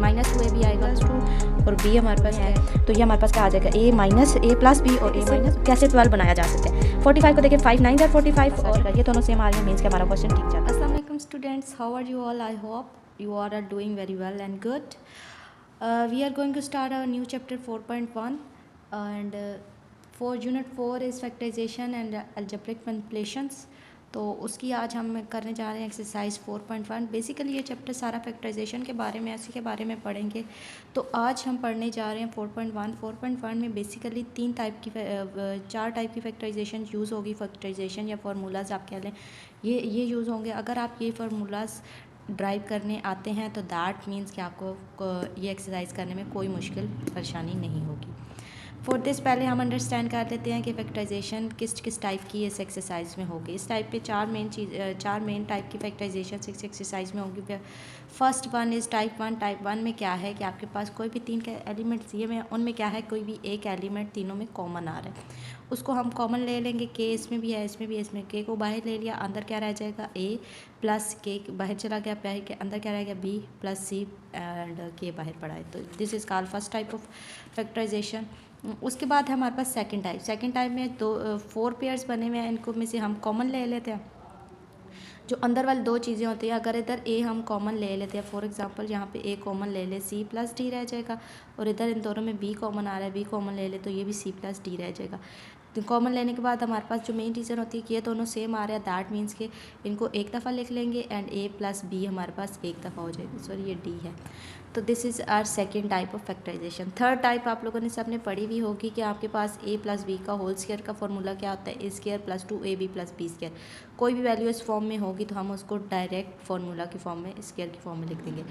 Minus two A B आएगा to और B हमारे पास है, तो ये हमारे पास क्या आ जाएगा ए माइनस ए प्लस बी और ए माइनस कैसे 12 बनाया जा सकता है। 45 को देखिए 5 9 45 और ये दोनों सेम आ रहे हैं, मीन्स कि हमारा क्वेश्चन ठीक चल रहा है। अस्सलाम वालेकुम students, how are you all? I hope you all are doing very well and good. We are going to start our new chapter 4.1 and for unit 4 is factorization and algebraic manipulations. तो उसकी आज हम करने जा रहे हैं exercise 4.1। Basically ये chapter सारा फैक्टराइजेशन के बारे में इसी के बारे में पढ़ेंगे। तो आज हम पढ़ने जा रहे हैं 4.1। 4.1 में बेसिकली 4 टाइप की फैक्टराइजेशन यूज़ होगी। फैक्टराइजेशन या फार्मूलाज आप कह लें, ये यूज़ होंगे। अगर आप ये फार्मूलाज ड्राइव करने आते हैं तो दैट मीन्स कि आपको ये एक्सरसाइज करने में कोई मुश्किल परेशानी नहीं होगी। फॉर दिस पहले हम अंडरस्टैंड कर लेते हैं कि फैक्टराइजेशन किस टाइप की इस एक्सरसाइज में होगी। इस टाइप पे चार मेन टाइप की फैक्टराइजेशन इस एक्सरसाइज में होगी। First one is type 1। Type 1 में क्या है कि आपके पास कोई भी 3 के एलिमेंट्स दिए में उनमें क्या है, कोई भी एक एलिमेंट तीनों में कॉमन आ रहा है, उसको हम कॉमन ले लेंगे। के इसमें भी है, इसमें भी है, इसमें के को बाहर ले लिया, अंदर क्या रह जाएगा ए प्लस के बाहर चला गया, बाहर के अंदर क्या रह गया बी प्लस सी एंड के बाहर पड़ा है। तो this is called first type of factorisation. उसके बाद है हमारे पास सेकंड टाइप में 4 पेयर्स बने हुए हैं, इनको में से हम कॉमन ले लेते हैं। जो अंदर वाली 2 चीज़ें होती हैं, अगर इधर ए हम कॉमन ले लेते हैं, फॉर एग्जांपल यहाँ पे ए कॉमन ले ले सी प्लस डी रह जाएगा, और इधर इन दोनों में बी कॉमन आ रहा है, बी कॉमन ले ले तो ये भी सी प्लस डी रह जाएगा। तो कॉमन लेने के बाद हमारे पास जो मेन रीज़न होती है कि ये दोनों सेम आ रहा है, दैट मीन्स कि इनको एक दफ़ा लिख लेंगे एंड ए प्लस बी हमारे पास एक दफ़ा हो जाएगी। सॉरी ये डी है। तो this is our second type of factorization. Third type आप लोगों ने सबने पढ़ी भी होगी कि आपके पास ए प्लस बी का होल स्क्वायर का फॉर्मूला क्या होता है, A square plus 2ab plus B square. कोई भी वैल्यू इस फॉर्म में होगी तो हम उसको डायरेक्ट फार्मूला की फॉर्म में, स्क्वायर की फॉर्म में लिख देंगे।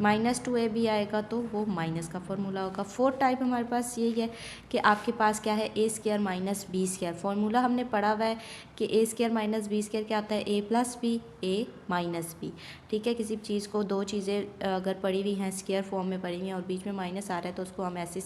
-2ab आएगा तो वो माइनस का फॉर्मूला होगा। फोर्थ टाइप हमारे पास यही है कि आपके पास क्या है, A square minus B square. Formula हमने पढ़ा हुआ है कि A square minus B square क्या आता है, A plus B A minus B. ठीक है, किसी चीज़ को 2 चीज़ें अगर पढ़ी हुई हैं स्क्वायर फॉर्म में पढ़ी हुई हैं और बीच में माइनस आ रहा है तो उसको हम ऐसे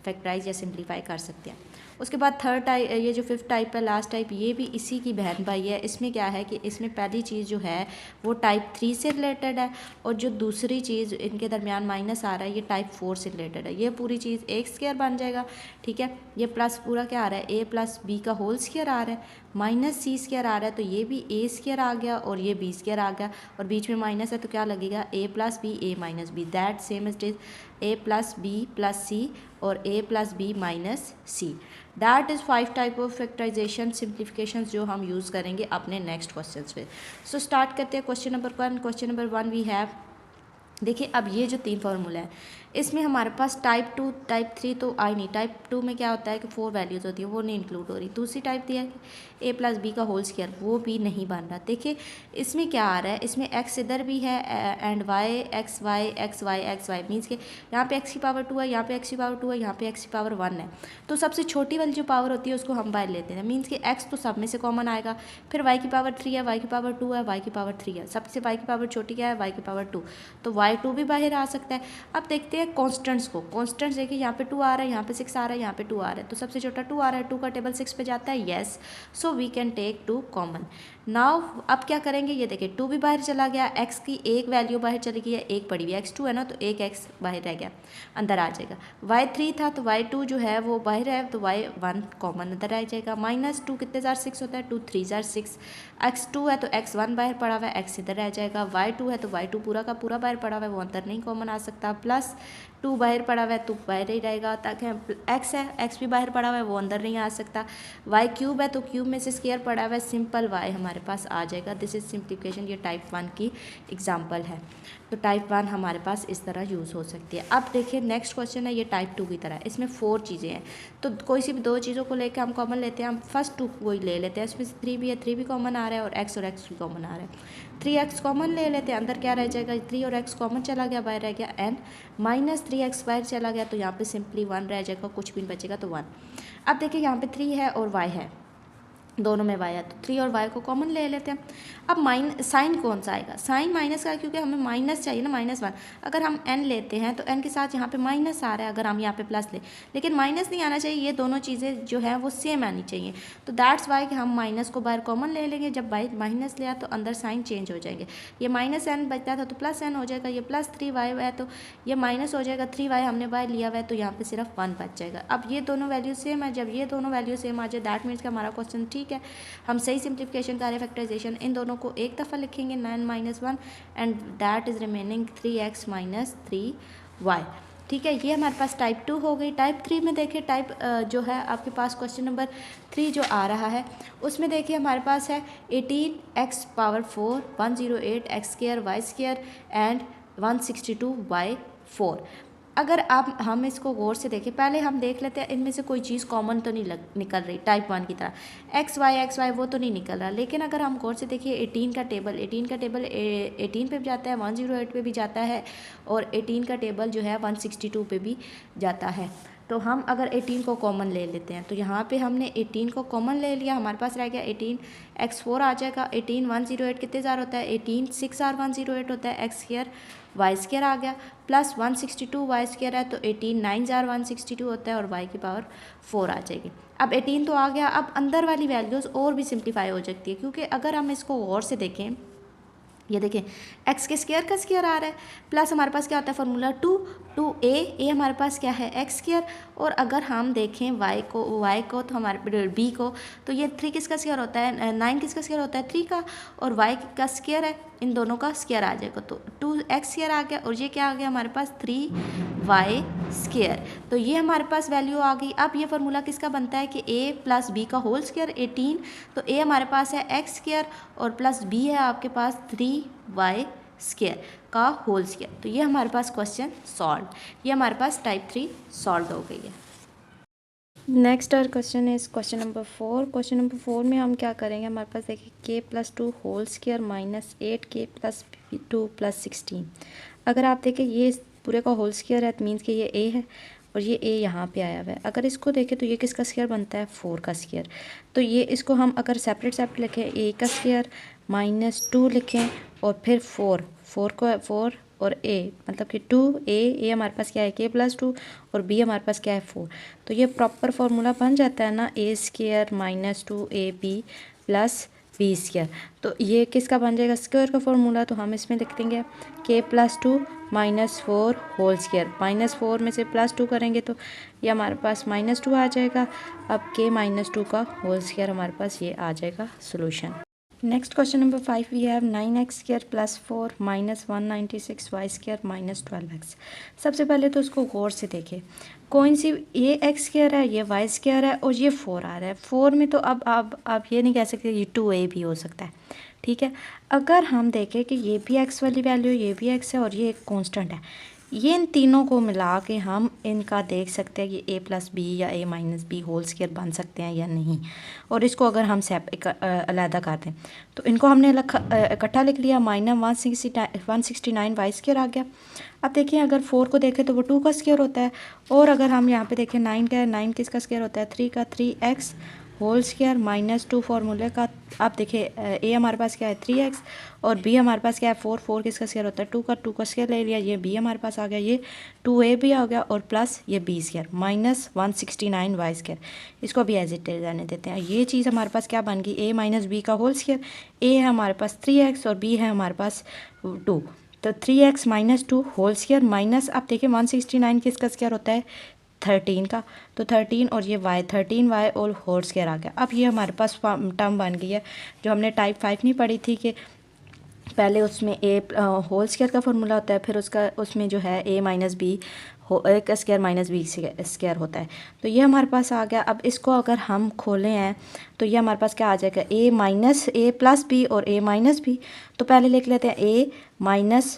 फैक्टराइज या सिंप्लीफाई कर सकते हैं। उसके बाद थर्ड टाइप, ये जो 5th टाइप है लास्ट टाइप, ये भी इसी की बहन भाई है। इसमें क्या है कि इसमें पहली चीज़ जो है वो टाइप 3 से रिलेटेड है और जो दूसरी चीज़ इनके दरमियान माइनस आ रहा है ये टाइप 4 से रिलेटेड है। ये पूरी चीज़ एक स्क्वायर बन जाएगा। ठीक है, ये प्लस पूरा क्या आ रहा है, ए प्लस बी का होल स्क्वायर आ रहा है, माइनस सी स्क्वायर आ रहा है तो ये भी ए स्क्वायर आ गया और ये बी स्क्वायर आ गया, और बीच में माइनस है तो क्या लगेगा, A plus B A minus B. That same is A plus B plus C और A plus B minus C. That is 5 type of factorization simplification जो हम यूज़ करेंगे अपने नेक्स्ट क्वेश्चन पे। सो स्टार्ट करते हैं question number 1। Question number 1 we have, देखिए अब ये जो 3 फार्मूला है इसमें हमारे पास टाइप 2 टाइप 3 तो आई नहीं। टाइप 2 में क्या होता है कि 4 वैल्यूज़ होती है, वो नहीं इंक्लूड हो रही। दूसरी टाइप दिया है कि ए प्लस बी का होल स्क्वायर, वो भी नहीं बन रहा। देखिए इसमें क्या आ रहा है, इसमें एक्स इधर भी है and y x y x y x Y, means के यहाँ पे एक्स की पावर 2 है, यहाँ पे एक्स की पावर 2 है, यहाँ पे एक्स की पावर 1 है। तो सबसे छोटी वाली जो पावर होती है उसको हम बाहर लेते हैं, मीन्स कि एक्स तो सब में से कॉमन आएगा। फिर वाई की पावर 3 है, वाई की पावर 2 है, वाई की पावर 3 है, सबसे वाई की पावर छोटी क्या है, वाई की पावर 2, तो वाई 2 भी बाहर आ सकता है। अब देखते हैं कॉन्स्टेंट्स को। कॉन्स्टेंट्स देखिए यहाँ पे 2 आ रहा है, यहाँ पे 6 आ रहा है, यहाँ पे 2 आ रहा है, तो सबसे छोटा 2 आ रहा है, 2 का टेबल 6 पे जाता है, yes. So we can take 2 common. Now अब क्या करेंगे, ये देखिए 2 भी बाहर चला गया, x की एक वैल्यू बाहर चली गई है, एक पड़ी हुई है, x2 है ना, तो एक x बाहर रह गया, अंदर आ जाएगा। y3 था तो y2 जो है वो बाहर है तो y1 कॉमन अंदर आ जाएगा। -2 कितने जार 6 होता है, 2 3 जार 6। x2 है तो x1 बाहर पड़ा हुआ है, x इधर रह जाएगा। y2 है तो y2 पूरा का पूरा बाहर पड़ा हुआ है, वो अंदर नहीं कॉमन आ सकता। प्लस 2 बाहर पड़ा हुआ है तो बाहर ही रहेगा, ताकि x है, x भी बाहर पड़ा हुआ है, वो अंदर नहीं आ सकता। y³ है तो क्यूब में से स्क्वायर पड़ा हुआ है, सिंपल y हमारे पास आ जाएगा। This is simplification. ये टाइप 1 की एग्जांपल है। तो टाइप 1 हमारे पास इस तरह यूज़ हो सकती है। अब देखिए नेक्स्ट क्वेश्चन है, ये टाइप 2 की तरह है। इसमें 4 चीज़ें हैं, तो कोई सी भी 2 चीज़ों को लेकर हम कॉमन लेते हैं। हम फर्स्ट 2 को ही ले लेते हैं, इसमें 3 भी है, 3 भी कॉमन आ रहा है और x भी कॉमन आ रहा है। 3x कॉमन ले लेते हैं, अंदर क्या रह जाएगा, 3 और x कॉमन चला गया, बाहर रह गया n, -3x बाहर चला गया तो यहाँ पे सिंपली 1 रह जाएगा, कुछ भी नहीं बचेगा तो 1। अब देखिए यहाँ पे 3 है और y है, दोनों में y है तो 3 और y को कॉमन ले लेते हैं। अब साइन कौन सा आएगा, साइन माइनस का, क्योंकि हमें माइनस चाहिए ना, -1। अगर हम n लेते हैं तो n के साथ यहाँ पे माइनस आ रहा है, अगर हम यहाँ पे प्लस ले, लेकिन माइनस नहीं आना चाहिए, ये दोनों चीज़ें जो है वो सेम आनी चाहिए। तो दैट्स वाई कि हम माइनस को बाहर कॉमन ले लेंगे। जब बाई माइनस लिया तो अंदर साइन चेंज हो जाएंगे, ये -n बचता था तो +n हो जाएगा, ये +3y है तो ये माइनस हो जाएगा, 3y हमने बाहर लिया हुआ है तो यहाँ पे सिर्फ 1 बच जाएगा। अब ये दोनों वैल्यू सेम है, जब ये दोनों वैल्यू सेम आ जाए दैट मीन्स कि हमारा क्वेश्चन ठीक है। हम सही सिंप्लीफिकेशन कर रहे हैं, फैक्टराइजेशन इन दोनों को एक दफ़ा लिखेंगे 9 - 1 and that is remaining 3x - 3y। ठीक है, ये हमारे पास टाइप 2 हो गई। टाइप 3 में देखिए, टाइप जो है आपके पास क्वेश्चन नंबर 3 जो आ रहा है उसमें देखिए हमारे पास है 18x power 4 108x² y² and 162y4। अगर आप हम इसको गौर से देखें, पहले हम देख लेते हैं इनमें से कोई चीज़ कॉमन तो नहीं निकल रही टाइप 1 की तरह, एक्स वाई वो तो नहीं निकल रहा। लेकिन अगर हम गौर से देखिए 18 का टेबल 18 पे भी जाता है, 108 पे भी जाता है और 18 का टेबल जो है 162 पे भी जाता है। तो हम अगर 18 को कॉमन ले लेते हैं तो यहाँ पे हमने 18 को कॉमन ले लिया, हमारे पास रह गया 18x4 आ जाएगा। 18 108 कितने ज़ार होता है, 18 6r 108 होता है, x² y² आ गया प्लस 162 y² है तो 18 9 162 होता है और y की पावर 4 आ जाएगी। अब 18 तो आ गया, अब अंदर वाली वैल्यूज़ और भी सिंप्लीफाई हो सकती है, क्योंकि अगर हम इसको गौर से देखें, ये देखें x के स्क्वायर का स्क्वायर आ रहा है प्लस हमारे पास क्या होता है फार्मूला 2a हमारे पास क्या है x²। और अगर हम देखें y को तो हमारे b को, तो ये 3 किसका स्क्वायर होता है, 9 किसका स्क्वायर होता है 3 का, और y का स्क्वायर है, इन दोनों का स्क्वायर आ जाएगा तो 2x² आ गया और ये क्या आ गया हमारे पास 3y²। तो ये हमारे पास वैल्यू आ गई। अब ये फार्मूला किसका बनता है कि a + b का होल स्क्वायर 18, तो a हमारे पास है x² और प्लस b है आपके पास 3y² का होल स्क्वायर। तो ये हमारे पास क्वेश्चन सॉल्व, ये हमारे पास टाइप 3 सॉल्व हो गई है। Next our question is question number 4। Question number 4 में हम क्या करेंगे, हमारे पास देखिए k + 2 होल स्क्वायर -8k + 2 + 16। अगर आप देखें ये पूरे का होल स्क्वायर है, मीन्स कि ये a है और ये a यहाँ पे आया हुआ है। अगर इसको देखें तो ये किसका स्क्वायर बनता है 4 का स्क्वायर। तो ये इसको हम अगर सेपरेट लिखें, a का स्क्वायर -2 लिखें और फिर 4 और a मतलब कि 2a हमारे पास क्या है k + 2 और b हमारे पास क्या है 4। तो ये प्रॉपर फार्मूला बन जाता है ना, a² - 2ab + b²। तो ये किसका बन जाएगा स्क्वायर का फार्मूला, तो हम इसमें लिख देंगे k + 2 - 4 होल स्क्वायर, -4 में से +2 करेंगे तो ये हमारे पास -2 आ जाएगा। अब k - 2 का होल स्क्वायर हमारे पास ये आ जाएगा solution. Next question number 5 we have 9x² + 4 - 196y² - 12x। सबसे पहले तो उसको गौर से देखें, कौन सी ये x² है, ये y² है और ये 4 आ रहा है। 4 में तो अब आप ये नहीं कह सकते ये 2a भी हो सकता है, ठीक है। अगर हम देखें कि ये भी x वाली वैल्यू, ये भी x है और ये एक कांस्टेंट है, ये इन तीनों को मिला के हम इनका देख सकते हैं कि a + b या a - b होल स्क्वायर बन सकते हैं या नहीं। और इसको अगर हम अलहदा कर दें तो इनको हमने इकट्ठा लिख लिया, -169y² आ गया। अब देखिए अगर 4 को देखें तो वो 2 का स्क्वायर होता है, और अगर हम यहाँ पे देखें 9 का है, 9 किसका स्क्वायर होता है 3 का, 3x होल स्क्वायर -2 फार्मूले का। आप देखिए a हमारे पास क्या है 3x और b हमारे पास क्या है 4 किसका स्क्वायर होता है 2 का स्क्वायर ले लिया, ये b हमारे पास आ गया, ये 2a भी आ गया और प्लस ये b² -169y²। इसको भी एज इट इज रहने देते हैं। ये चीज़ हमारे पास क्या बन गई a - b का होल स्क्वायर। a है हमारे पास 3x और b है हमारे पास 2, तो 3x - 2 होल स्क्वायर माइनस, आप देखिए 169 किसका स्क्वायर होता है 13 का, तो 13 और ये y 13y और होल स्क्वायर आ गया। अब ये हमारे पास टर्म बन गई है जो हमने टाइप 5 नहीं पढ़ी थी कि पहले उसमें a होल स्क्वायर का फार्मूला होता है, फिर उसमें जो है a - b एक स्क्वायर -b स्क्वायर होता है। तो ये हमारे पास आ गया। अब इसको अगर हम खोलें हैं तो ये हमारे पास क्या आ जाएगा a + b और a - b। तो पहले लिख लेते हैं a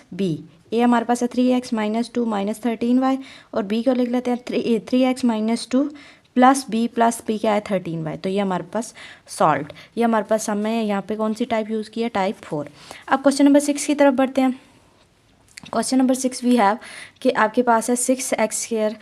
- b। a हमारे पास है 3x - 2 - 13y और b को लिख लेते हैं 3x - 2 प्लस b क्या है 13y। तो ये हमारे पास सॉल्ट, ये हमारे पास हमने यहाँ पे कौन सी टाइप यूज़ की है टाइप 4। अब क्वेश्चन नंबर 6 की तरफ बढ़ते हैं। क्वेश्चन नंबर 6 वी हैव कि आपके पास है 6x²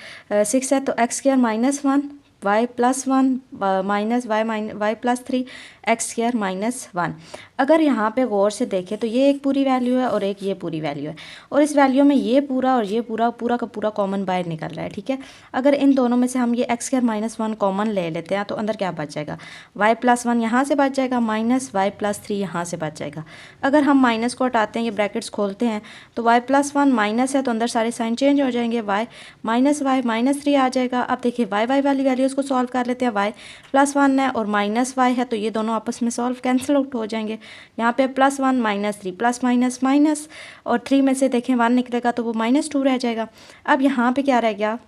6 है तो x² - 1 y plus one minus y plus three x square minus one. अगर यहाँ पे गौर से देखें तो ये एक पूरी वैल्यू है और एक ये पूरी वैल्यू है, और इस वैल्यू में ये पूरा और ये पूरा का पूरा कॉमन बाहर निकल रहा है, ठीक है। अगर इन दोनों में से हम ये x square minus one common ले लेते हैं तो अंदर क्या बच जाएगा, वाई प्लस वन यहाँ से बच जाएगा माइनस वाई प्लस थ्री यहाँ से बच जाएगा। अगर हम माइनस को हटाते हैं, ये ब्रैकेट्स खोलते हैं, तो वाई प्लस वन माइनस है तो अंदर सारे साइन चेंज हो जाएंगे, वाई माइनस थ्री आ जाएगा। अब देखिए वाई वाली वैल्यूज़ को सॉल्व कर लेते हैं, वाई प्लस वन है और माइनस वाई है तो ये दोनों आपस में सॉल्व कैंसिल आउट हो जाएंगे। यहाँ पे plus one minus three plus minus minus, और थ्री में से देखें वन निकलेगा तो वो माइनस टू रह जाएगा। अब यहाँ पे क्या रह गया,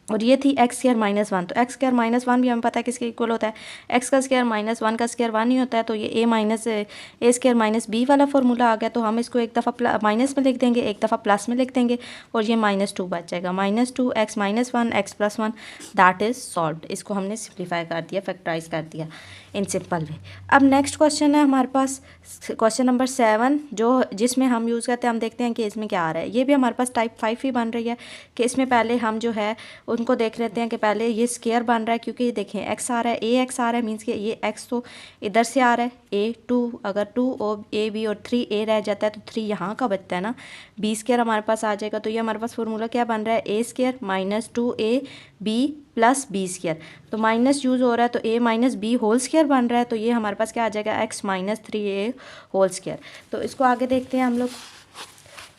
और ये थी एक्स स्क्वायर माइनस वन, तो एक्स स्क्वायर माइनस वन भी हमें पता है किसके इक्वल होता है, एक्स का स्क्वायर माइनस वन का स्क्वायर वन ही होता है, तो ये ए माइनस ए स्क्वायर माइनस बी वाला फॉर्मूला आ गया। तो हम इसको एक दफ़ा माइनस में लिख देंगे, एक दफ़ा प्लस में लिख देंगे, और ये माइनस टू बच जाएगा, minus two x minus one x plus one, that is solved. इसको हमने सिम्प्लीफाई कर दिया, फैक्टराइज कर दिया इन सिंपल वे। अब नेक्स्ट क्वेश्चन है हमारे पास क्वेश्चन नंबर 7, जो जिसमें हम यूज़ करते हैं, हम देखते हैं कि इसमें क्या आ रहा है। ये भी हमारे पास टाइप 5 ही बन रही है कि इसमें पहले हम जो है उनको देख लेते हैं कि पहले ये स्क्वायर बन रहा है, क्योंकि ये देखें एक्स आ रहा है, ए एक्स आ रहा है, मीन्स कि ये एक्स तो इधर से आ रहा है, ए टू, अगर टू और ए बी और थ्री ए रह जाता है तो थ्री यहाँ का बचता है ना, बी स्क्वायर हमारे पास आ जाएगा। तो ये हमारे पास फॉर्मूला क्या बन रहा है, A square minus two A B plus B square, तो माइनस यूज़ हो रहा है तो A minus B whole square बन रहा है, तो ये हमारे पास क्या आ जाएगा, एक्स माइनस थ्री ए होल स्क्वायर। तो इसको आगे देखते हैं हम लोग,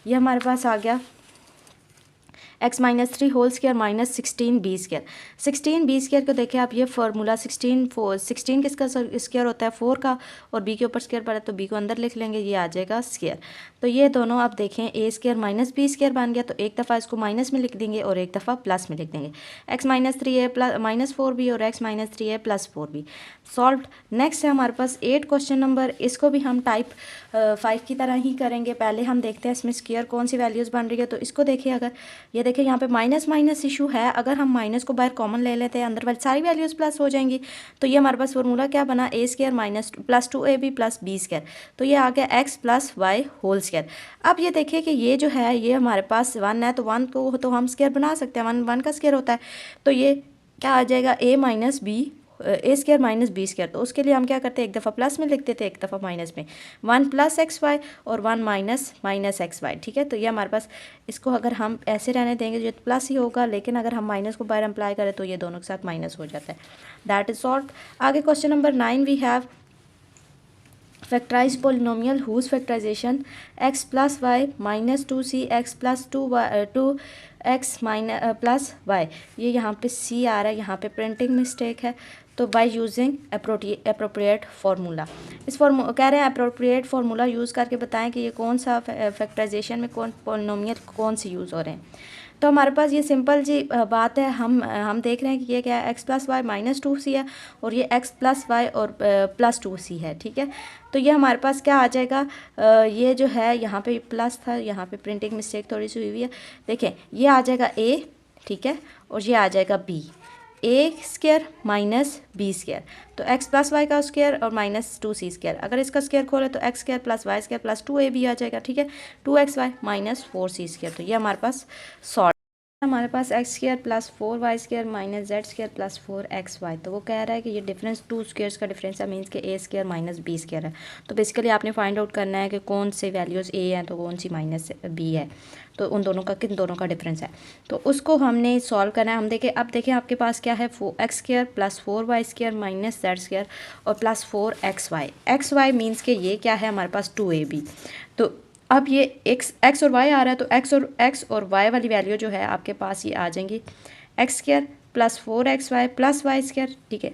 ये हमारे पास आ गया x minus three whole square minus 16 B square. 16 B square को देखें आप, ये फार्मूला 16 किसका स्क्वायर होता है, 4 का, और बी के ऊपर स्क्वायर पड़ा तो बी को अंदर लिख लेंगे, ये आ जाएगा स्क्वायर। तो ये दोनों आप देखें ए स्क्वायर माइनस बी स्क्वायर बन गया, तो एक दफ़ा इसको माइनस में लिख देंगे और एक दफ़ा प्लस में लिख देंगे, X minus three A plus minus four B और X minus three A plus four B, solve. Next है हमारे पास 8 क्वेश्चन नंबर, इसको भी हम टाइप 5 की तरह ही करेंगे। पहले हम देखते हैं इसमें स्क्वायर कौन सी वैल्यूज़ बन रही है, तो इसको देखिए, अगर ये देखिए यहाँ पे माइनस माइनस इशू है, अगर हम माइनस को बाहर कॉमन ले लेते हैं अंदर वाली सारी वैल्यूज़ प्लस हो जाएंगी, तो ये हमारे पास फॉर्मूला क्या बना, A square minus plus two A B plus B square, तो ये आ गया X plus Y whole square. अब ये देखिए कि ये जो है ये हमारे पास वन है, तो वन को तो हम स्क्वायर बना सकते हैं, वन का स्क्वायर होता है, तो ये क्या आ जाएगा, ए minus B A square minus B square. तो उसके लिए हम क्या करते हैं, एक दफ़ा प्लस में लिखते थे, एक दफ़ा माइनस में, वन प्लस एक्स वाई और one minus minus x y, ठीक है। तो ये हमारे पास, इसको अगर हम ऐसे रहने देंगे जो प्लस ही होगा, लेकिन अगर हम माइनस को बाहर अप्लाई करें तो ये दोनों के साथ माइनस हो जाता है, दैट इज़ सॉल्व। आगे question number 9 we have factorise polynomial whose factorisation x plus Y minus two c x plus two x minus plus y. ये यहाँ पे सी आ रहा है, यहाँ पे प्रिंटिंग मिस्टेक है, तो बाय यूजिंग अप्रोप्रिएट फार्मूला, इस कह रहे हैं अप्रोप्रिएट फार्मूला यूज़ करके बताएं कि ये कौन सा फैक्टराइजेशन में कौन पोलिनोमियल कौन से यूज़ हो रहे हैं। तो हमारे पास ये सिंपल जी बात है, हम देख रहे हैं कि ये क्या है, X plus Y minus two C है और ये एक्स प्लस वाई और प्लस टू सी है, ठीक है। तो ये हमारे पास क्या आ जाएगा, ये जो है यहाँ पे प्लस था, यहाँ पे प्रिंटिंग मिस्टेक थोड़ी सी हुई हुई है, देखें ये आ जाएगा ए, ठीक है, और ये आ जाएगा B, A square minus B square, तो एक्स प्लस वाई का स्क्वायर और माइनस टू सी स्क्वायर, अगर इसका स्क्वायर खोले तो X square plus Y square plus two A B आ जाएगा, ठीक है, two X Y minus four C square. तो ये हमारे पास सॉल्व, हमारे पास X square plus four Y square minus Z square plus four x Y. तो वो कह रहा है कि ये डिफरेंस टू स्क्वायर्स का डिफरेंस है, मीन्स के ए स्क्वायर माइनस बी स्क्वायर है। तो बेसिकली आपने फाइंड आउट करना है कि कौन से वैल्यूज़ ए हैं तो कौन सी माइनस बी है, तो उन दोनों का किन दोनों का डिफरेंस है, तो उसको हमने सॉल्व करना है। हम देखें, अब देखें आपके पास क्या है, x square plus four Y square minus Z square और plus four x Y means के ये क्या है हमारे पास टू ए बी। तो अब ये एक्स और वाई आ रहा है, तो एक्स और वाई वाली वैल्यू जो है आपके पास ये आ जाएंगी, x square plus four x y plus Y square, ठीक है।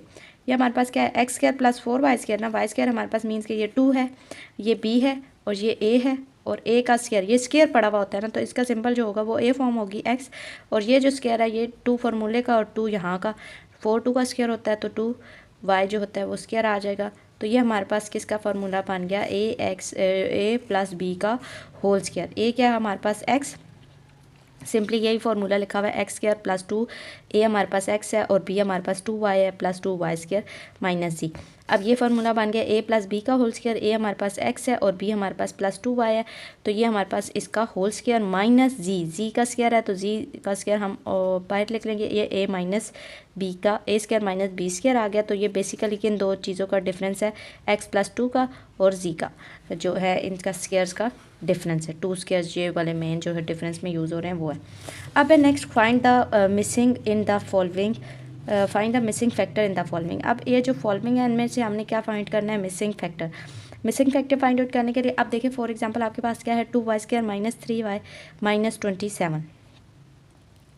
ये हमारे पास क्या है, x square plus four Y square ना, वाई स्क्वायर हमारे पास मीन्स कि ये टू है, ये बी है और ये ए है, और ए का स्क्वायर, ये स्क्वायर पड़ा हुआ होता है ना, तो इसका सिंपल जो होगा वो ए फॉर्म होगी एक्स, और ये जो स्क्वायर है ये टू फार्मूले का और टू यहाँ का, फोर टू का स्क्वायर होता है, तो टू वाई जो होता है वो स्क्वायर आ जाएगा। तो ये हमारे पास किसका फार्मूला बन गया, ए प्लस बी का होल स्क्वायर। ए क्या है हमारे पास एक्स, सिंपली यही फार्मूला लिखा हुआ है, x square plus two A हमारे पास एक्स है और बी हमारे पास टू वाई है plus two Y square minus C. अब ये फार्मूला बन गया ए प्लस बी का होल स्क्वायर, ए हमारे पास एक्स है और बी हमारे पास प्लस 2y है, तो ये हमारे पास इसका होल स्क्वायर माइनस जी का स्क्वायर है, तो जी का स्क्वायर हम बाहर लिख लेंगे, ये ए माइनस बी का ए स्क्वायर माइनस बी स्क्वायर आ गया। तो ये बेसिकली इन दो चीज़ों का डिफरेंस है, एक्स प्लस 2 का और जी का जो है इनका स्क्वायर्स का डिफरेंस है, 2 स्क्वायर्स ये वाले मेन जो है डिफरेंस में यूज़ हो रहे हैं वो है। अब है next find the missing in the following, find the missing factor in the following. अब ये जो फॉलोइंग है इनमें से हमने क्या फाइंड करना है, missing factor. Missing factor find out करने के लिए अब देखिए फॉर एग्जांपल आपके पास क्या है, 2y square minus 3y minus 27,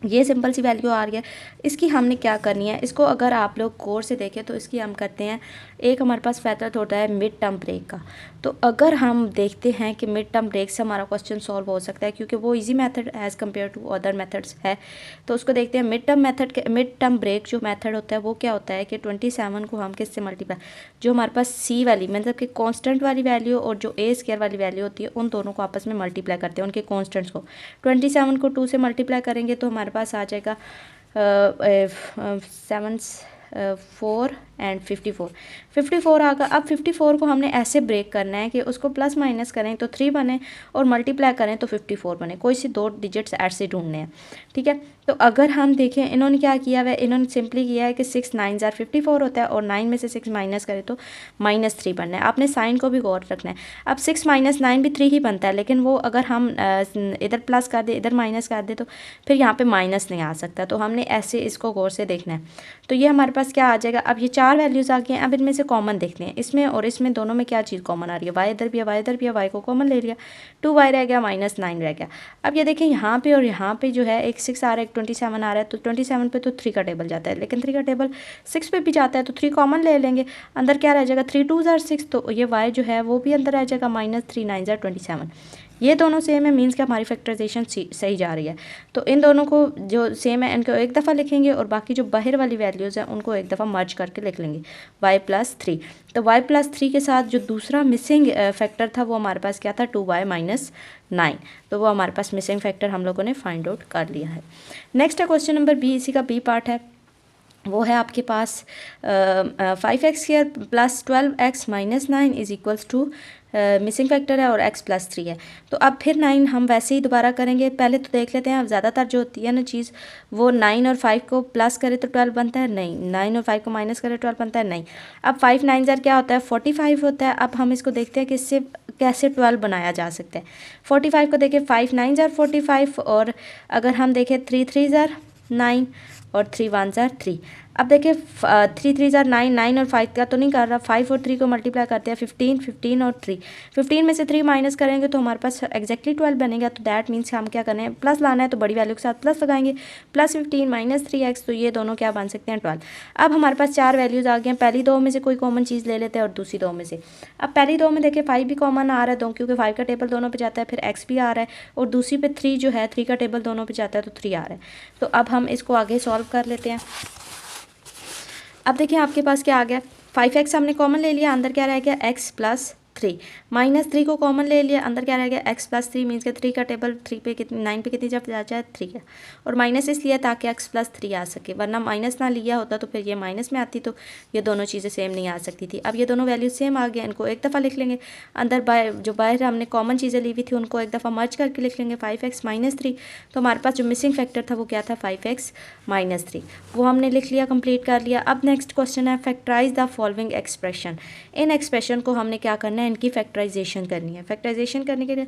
ये सिंपल सी वैल्यू आ रही है। इसकी हमने क्या करनी है, इसको अगर आप लोग गौर से देखें तो इसकी हम करते हैं, एक हमारे पास मेथड होता है मिड टर्म ब्रेक का। तो अगर हम देखते हैं कि मिड टर्म ब्रेक से हमारा क्वेश्चन सॉल्व हो सकता है क्योंकि वो easy method as compare to other methods है, तो उसको देखते हैं। मिड टर्म मेथड के मिड टर्म ब्रेक जो मेथड होता है वो क्या होता है कि 27 को हम किससे मल्टीप्लाई, जो हमारे पास सी वाली मतलब कि कांस्टेंट वाली वैल्यू और जो ए स्क्वायर वाली वैल्यू होती है उन दोनों को आपस में मल्टीप्लाई करते हैं, उनके कांस्टेंट्स को। 27 को 2 से मल्टीप्लाई करेंगे तो हमारे पास आ जाएगा 7 4 एंड 54 आगा। अब 54 को हमने ऐसे ब्रेक करना है कि उसको प्लस माइनस करें तो 3 बने और मल्टीप्लाई करें तो 54 बने, कोई सी दो डिजिट्स ऐसे ढूंढने हैं, ठीक है। तो अगर हम देखें इन्होंने क्या किया हुआ है, इन्होंने सिंपली किया है कि 6 9 जार 54 होता है और 9 में से 6 माइनस करें तो -3 बनना है। आपने साइन को भी गौर रखना है। अब 6 माइनस 9 भी 3 ही बनता है, लेकिन वो अगर हम इधर प्लस कर दे इधर माइनस कर दे तो फिर यहाँ पे माइनस नहीं आ सकता, तो हमने ऐसे इसको गौर से देखना है। तो ये हमारे पास क्या आ जाएगा, अब ये 4 वैल्यूज़ आ गई हैं। अब इनमें से कॉमन देखते हैं, इसमें और इसमें दोनों में क्या चीज़ कॉमन आ रही है, वाई इधर भी है वाई इधर भी है, वाई को कॉमन ले लिया, 2y रह गया -9 रह गया। अब ये देखें यहाँ पे और यहाँ पे जो है एक 6 आ रहा है एक 27 आ रहा है, तो 27 पे तो 3 का टेबल जाता है, लेकिन 3 का टेबल 6 पे भी जाता है, तो 3 कॉमन ले लेंगे, अंदर क्या रह जाएगा 3 2 जार 6, तो ये y जो है वो भी अंदर रह जाएगा -3 9 जार 27। ये दोनों सेम है, मीन्स कि हमारी फैक्टराइजेशन सही जा रही है। तो इन दोनों को जो सेम है इनको एक दफ़ा लिखेंगे और बाकी जो बाहर वाली वैल्यूज़ हैं उनको एक दफ़ा मर्ज करके लिख लेंगे, y+3। तो y+3 के साथ जो दूसरा मिसिंग फैक्टर था वो हमारे पास क्या था, 2y - 9, तो वो हमारे पास मिसिंग फैक्टर हम लोगों ने फाइंड आउट कर लिया है। नेक्स्ट है क्वेश्चन नंबर बी, इसी का बी पार्ट है, वो है आपके पास 5x² + 12x - 9 = मिसिंग फैक्टर है और x+3 है। तो अब फिर 9 हम वैसे ही दोबारा करेंगे, पहले तो देख लेते हैं। अब ज़्यादातर जो होती है ना चीज़ वो 9 और 5 को प्लस करे तो 12 बनता है, नहीं 9 और 5 को माइनस करे 12 बनता है, नहीं। अब 5 9 जार क्या होता है 45 होता है। अब हम इसको देखते हैं कि इससे कैसे 12 बनाया जा सकता है। 45 को देखें 5 9 जार 45 और अगर हम देखें 3 3 जार 9 और 3 1 जार 3। अब देखिए 3 3 जार 9 9 और 5 का तो नहीं कर रहा, 5 और 3 को मल्टीप्लाई करते हैं 15 15 और 3, 15 में से 3 माइनस करेंगे तो हमारे पास एक्जैक्टली 12 बनेगा। तो दैट मीन्स हम क्या करना है, प्लस लाना है, तो बड़ी वैल्यू के साथ प्लस लगाएंगे, +15 - 3x, तो ये दोनों क्या बन सकते हैं 12। अब हमारे पास 4 वैल्यूज़ आ गई हैं, पहली दो में से कोई कॉमन चीज़ ले लेते हैं और दूसरी दो में से। अब पहली दो में देखिए 5 भी कॉमन आ रहा है, क्योंकि 5 का टेबल दोनों पे जाता है, फिर x भी आ रहा है, और दूसरी पे 3 जो है 3 का टेबल दोनों पे जाता है तो 3 आ रहा है। तो अब हम इसको आगे सॉल्व कर लेते हैं। अब देखिए आपके पास क्या आ गया, 5x हमने कॉमन ले लिया, अंदर क्या रह गया x+3, -3 को कॉमन ले लिया, अंदर क्या रह गया x+3, मीन्स के 3 का टेबल 3 पे कितनी 9 पे कितनी जब जा जाए 3 है, और माइनस इसलिए ताकि x+3 आ सके, वरना माइनस ना लिया होता तो फिर ये माइनस में आती, तो ये दोनों चीज़ें सेम नहीं आ सकती थी। अब ये दोनों वैल्यू सेम आ गए, इनको एक दफ़ा लिख लेंगे, अंदर जो बाहर हमने कॉमन चीज़ें ली हुई थी उनको एक दफ़ा मर्ज करके लिख लेंगे 5x - 3। तो हमारे पास जो मिसिंग फैक्टर था वो क्या था 5x - 3, वो हमने लिख लिया, कंप्लीट कर लिया। अब नेक्स्ट क्वेश्चन है फैक्टराइज द फॉलोइंग एक्सप्रेशन। इन एक्सप्रेशन को हमने क्या करना है, इनकी फैक्टराइजेशन करनी है। फैक्टराइजेशन करने के लिए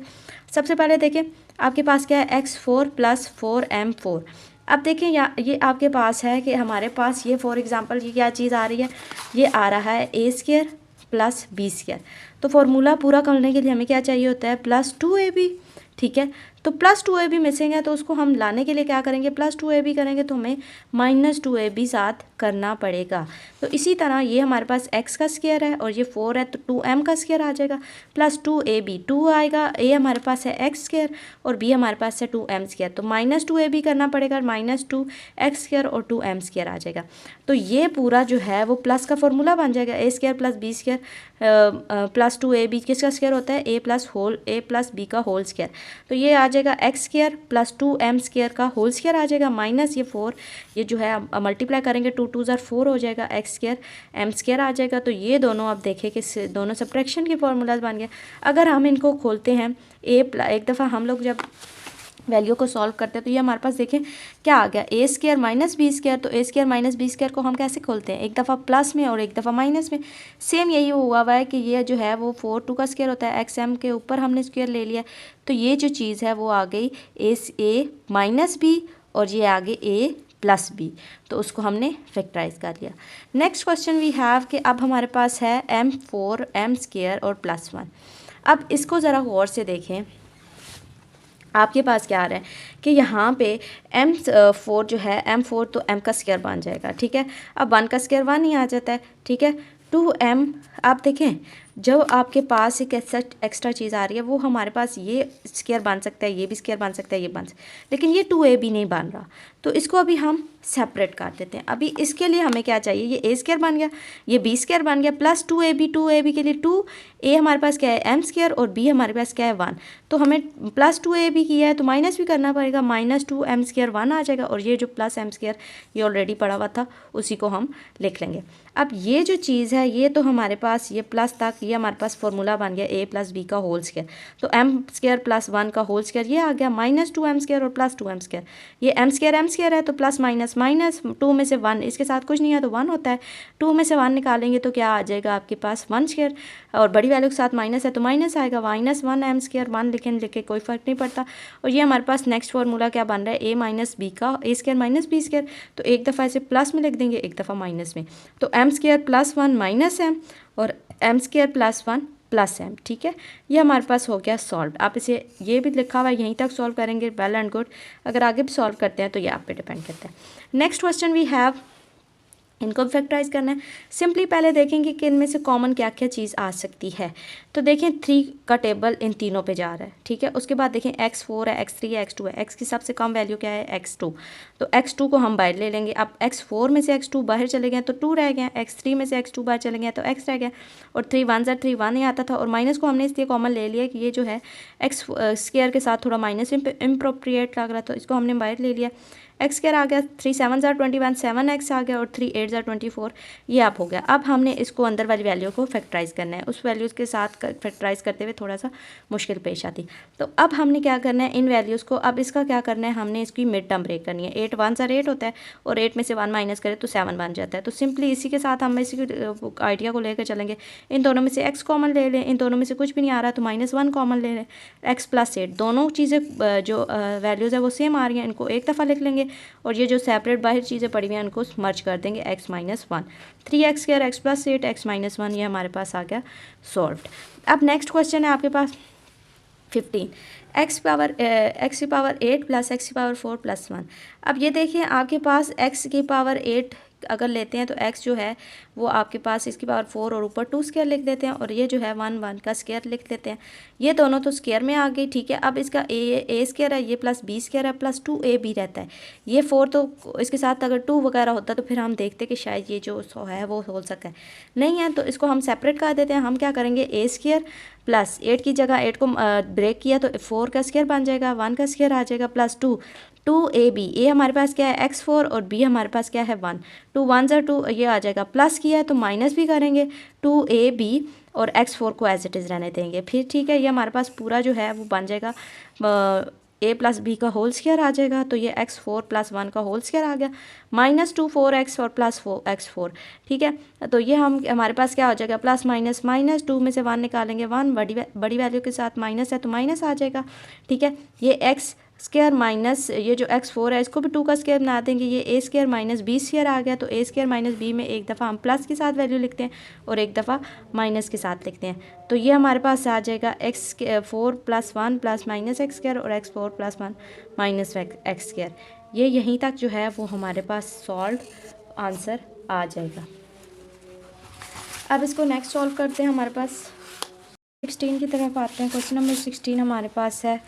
सबसे पहले देखें आपके पास क्या है x4 + 4m4। अब देखें ये आपके पास है कि हमारे पास ये फॉर एग्जांपल ये क्या चीज़ आ रही है, ये आ रहा है a² + b²। तो फार्मूला पूरा करने के लिए हमें क्या चाहिए होता है +2ab, ठीक है। तो +2ab मिसिंग है, तो उसको हम लाने के लिए क्या करेंगे, +2ab करेंगे तो हमें -2ab साथ करना पड़ेगा। तो इसी तरह ये हमारे पास x का स्क्वायर है और ये 4 है, तो 2m का स्क्वायर आ जाएगा, +2ab 2 आएगा, a हमारे पास है x² और b हमारे पास है 2m², तो -2ab करना पड़ेगा, -2x² और 2m² आ जाएगा। तो ये पूरा जो है वो प्लस का फॉर्मूला बन जाएगा, a² + b² +2ab किसका स्क्वायर होता है a + b का होल स्क्वायर। तो ये आ जाएगा x square plus 2m square का होल स्क्वायर आ जाएगा माइनस ये 4, ये जो है मल्टीप्लाई करेंगे 2 2 ज़ार 4 हो जाएगा, एक्स स्क्वायर m स्क्वायर आ जाएगा। तो ये दोनों आप देखें कि दोनों सब्ट्रैक्शन के फार्मूलाज बन गए। अगर हम इनको खोलते हैं एक दफ़ा हम लोग जब वैल्यू को सॉल्व करते हैं तो ये हमारे पास देखें क्या आ गया, ए स्क्वायर माइनस बी स्क्वायर। तो ए स्क्वायर माइनस बी स्क्वायर को हम कैसे खोलते हैं, एक दफ़ा प्लस में और एक दफ़ा माइनस में। सेम यही हुआ है कि ये जो है वो 4 2 का स्क्वायर होता है, एक्स एम के ऊपर हमने स्क्वायर ले लिया। तो ये जो चीज़ है वो आ गई ए माइनस बी और ये आगे ए प्लस बी, तो उसको हमने फैक्टराइज कर लिया। नेक्स्ट क्वेश्चन वी हैव कि अब हमारे पास है m4 m स्क्वायर और प्लस 1। अब इसको ज़रा गौर से देखें, आपके पास क्या आ रहा है कि यहाँ पे m4 जो है m4 तो m का स्क्वायर बन जाएगा, ठीक है। अब 1 का स्क्वायर 1 ही आ जाता है, ठीक है। 2m आप देखें जो आपके पास एक एक्स्ट्रा चीज़ आ रही है वो हमारे पास ये स्क्वायर बन सकता है, ये भी स्क्वायर बन सकता है, ये बन सकता है, लेकिन ये 2ab नहीं बन रहा। तो इसको अभी हम सेपरेट कर देते हैं। अभी इसके लिए हमें क्या चाहिए, ये a स्क्वायर बन गया, ये b स्क्वायर बन गया, प्लस 2ab के लिए 2a हमारे पास क्या है m स्क्वायर और b हमारे पास क्या है 1। तो हमें प्लस 2ab किया है तो माइनस भी करना पड़ेगा, माइनस 2m स्क्वायर 1 आ जाएगा। और ये जो प्लस m स्क्वायर ये ऑलरेडी पड़ा हुआ था उसी को हम लिख लेंगे। अब ये जो चीज़ है ये तो हमारे पास ये प्लस तक ये हमारे पास फॉर्मूला बन गया a प्लस बी का होल स्क्वायर। तो m स्क्वायर प्लस 1 का होल स्क्वायर ये आ गया माइनस 2m स्क्वायर और प्लस 2m स्क्वायर। ये m स्क्वायर है तो प्लस माइनस माइनस 2 में से 1, इसके साथ कुछ नहीं है तो 1 होता है। 2 में से 1 निकालेंगे तो क्या आ जाएगा आपके पास 1 स्क्वायर, और बड़ी वैल्यू के साथ माइनस है तो माइनस आएगा, माइनस 1m स्क्वायर 1 लिखे कोई फ़र्क नहीं पड़ता। और ये हमारे पास नेक्स्ट फार्मूला क्या बन रहा है, a माइनस बी का a square minus B square. तो एक दफ़ा इसे प्लस में लिख देंगे, एक दफ़ा माइनस में। तो m square plus 1 minus m और m square plus 1 plus m, ठीक है। ये हमारे पास हो गया सॉल्व। आप इसे ये भी लिखा हुआ है यहीं तक सॉल्व करेंगे, वेल एंड गुड। अगर आगे भी सॉल्व करते हैं तो ये आप पे डिपेंड करता है। नेक्स्ट क्वेश्चन वी हैव, इनको भी फैक्टराइज करना है। सिंपली पहले देखेंगे कि इनमें से कॉमन क्या क्या चीज़ आ सकती है। तो देखें 3 का टेबल इन तीनों पे जा रहा है, ठीक है। उसके बाद देखें x4 है, x3 है, x2 है, x की सबसे कम वैल्यू क्या है x2। तो x2 को हम बाहर ले लेंगे। अब x4 में से x2 बाहर चले गए तो 2 रह गए, x3 में से x2 बाहर चले गए तो x रह गया, और 3 1 ज़ा 3 1 ही आता था। और माइनस को हमने इसलिए कॉमन ले लिया कि ये जो है x स्क्वायर के साथ थोड़ा माइनस इम्प्रोप्रिएट लग रहा था, इसको हमने बाहर ले लिया। एक्स स्क्वायर आ गया, 3 7 ज़ा 21 7x आ गया, और 3 8 ज़ा 24 ये आप हो गया। अब हमने इसको अंदर वाली वैल्यू को फैक्टराइज करना है। उस वैल्यूज़ के साथ फैक्टराइज करते हुए थोड़ा सा मुश्किल पेश आती। तो अब हमने क्या करना है, इन वैल्यूज़ को अब इसका क्या करना है, हमने इसकी मिड टर्म ब्रेक करनी है। 8 1 ज़ा 8 होता है और 8 में से 1 माइनस करें तो 7 बन जाता है। तो सिंपली इसी के साथ हम इसी आइडिया को लेकर चलेंगे। इन दोनों में से x कॉमन ले लें, इन दोनों में से कुछ भी नहीं आ रहा तो -1 कॉमन ले लें, x प्लस 8 दोनों चीज़ें जो वैल्यूज़ है वो सेम आ रही हैं, इनको एक दफ़ा लिख लेंगे। और ये जो सेपरेट बाहर चीज़ें पड़ी हुई हैं उनको मर्ज कर देंगे, x minus 1 3x square x plus 8 x minus 1 ये हमारे पास आ गया सॉल्व्ड। अब नेक्स्ट क्वेश्चन है आपके पास 15 x की पावर 8 प्लस x की पावर 4 प्लस 1। अब ये देखिए आपके पास x की पावर 8 अगर लेते हैं तो x जो है वो आपके पास इसकी पावर 4 और ऊपर 2 स्क्वायर लिख देते हैं, और ये जो है 1 1 का स्क्वायर लिख देते हैं। ये दोनों तो स्क्वायर में आ गई, ठीक है। अब इसका a स्क्वायर है, ये प्लस b स्क्वायर है, प्लस 2ab रहता है। ये 4 तो इसके साथ अगर 2 वगैरह होता तो फिर हम देखते कि शायद ये जो है वो हो सकता है, नहीं है। तो इसको हम सेपरेट कर देते हैं। हम क्या करेंगे, a स्क्वायर प्लस 8 की जगह 8 को ब्रेक किया तो 4 का स्क्वायर बन जाएगा, 1 का स्क्वायर आ जाएगा, प्लस 2ab ए हमारे पास क्या है x4 और b हमारे पास क्या है 1 2 1 ज़ा 2 ये आ जाएगा, प्लस किया है तो माइनस भी करेंगे 2ab और x4 को एज इट इज़ रहने देंगे। फिर ठीक है, ये हमारे पास पूरा जो है वो बन जाएगा a प्लस बी का होल स्क्वायर आ जाएगा। तो ये x4 प्लस 1 का होल स्क्वायर आ गया, -2 4x और प्लस 4x4, ठीक है। तो ये हमारे पास क्या हो जाएगा, प्लस माइनस माइनस 2 में से 1 निकालेंगे, 1 बड़ी वैल्यू के साथ माइनस है तो माइनस आ जाएगा, ठीक है। ये x स्क्वायर माइनस ये जो x4 है इसको भी 2 का स्क्वायर बना देंगे, ये a square minus b square आ गया। तो a स्क्वायर माइनस b में एक दफ़ा हम प्लस के साथ वैल्यू लिखते हैं और एक दफ़ा माइनस के साथ लिखते हैं। तो ये हमारे पास आ जाएगा x4 plus 1 plus minus x square और x4 plus 1 minus x square. ये यहीं तक जो है वो हमारे पास सॉल्व आंसर आ जाएगा। अब इसको नेक्स्ट सॉल्व करते हैं। हमारे पास 16 की तरफ आते हैं। क्वेश्चन नंबर 16 हमारे पास है